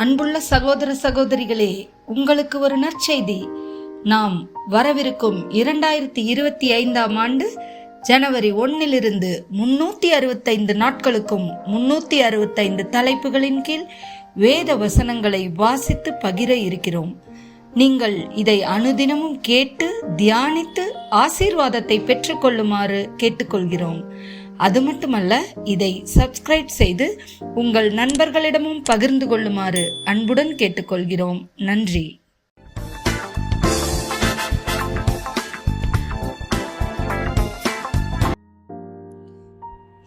அன்புள்ள சகோதர சகோதரிகளே, உங்களுக்கு ஒரு நற்செய்தி. நாம் வரவிருக்கும் 2025ஆம் ஆண்டு ஜனவரி 1 365 நாட்களுக்கும் 365 தலைப்புகளின் கீழ் வேத வசனங்களை வாசித்து பகிர இருக்கிறோம். நீங்கள் இதை அனுதினமும் கேட்டு தியானித்து ஆசீர்வாதத்தை பெற்றுக்கொள்ளுமாறு கேட்டுக்கொள்கிறோம். அது மட்டுமல்ல, இதை சப்ஸ்கிரைப் செய்து உங்கள் நண்பர்களிடமும் பகிர்ந்து கொள்ளுமாறு அன்புடன் கேட்டுக்கொள்கிறோம். நன்றி.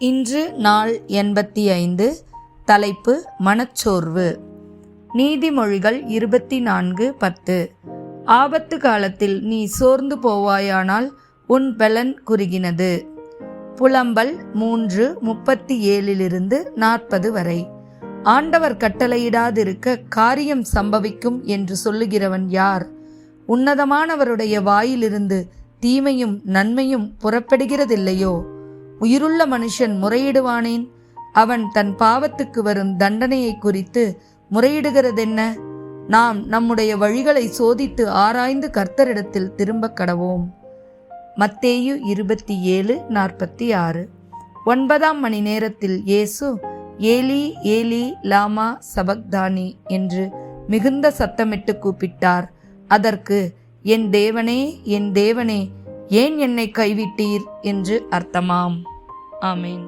இன்று நாள் 85. தலைப்பு மனச்சோர்வு. நீதிமொழிகள் 24:10. ஆபத்து காலத்தில் நீ சோர்ந்து போவாயானால் உன் பலன் குறுகினது. புலம்பல் 3:37-40 வரை. ஆண்டவர் கட்டளையிடாதிருக்க காரியம் சம்பவிக்கும் என்று சொல்லுகிறவன் யார்? உன்னதமானவருடைய வாயிலிருந்து தீமையும் நன்மையும் புறப்படுகிறதில்லையோ? உயிருள்ள மனுஷன் முறையிடுவானேன்? அவன் தன் பாவத்துக்கு வரும் தண்டனையை குறித்து முறையிடுகிறதென்ன? நாம் நம்முடைய வழிகளை சோதித்து ஆராய்ந்து கர்த்தரிடத்தில் திரும்ப கடவோம். மத்தேயு 27:46. 9ஆம் மணி நேரத்தில் இயேசு ஏலி ஏலி லாமா சபக்தானி என்று மிகுந்த சத்தமிட்டு கூப்பிட்டார். அதற்கு, என் தேவனே, என் தேவனே, ஏன் என்னை கைவிட்டீர் என்று அர்த்தமாம். ஆமேன்.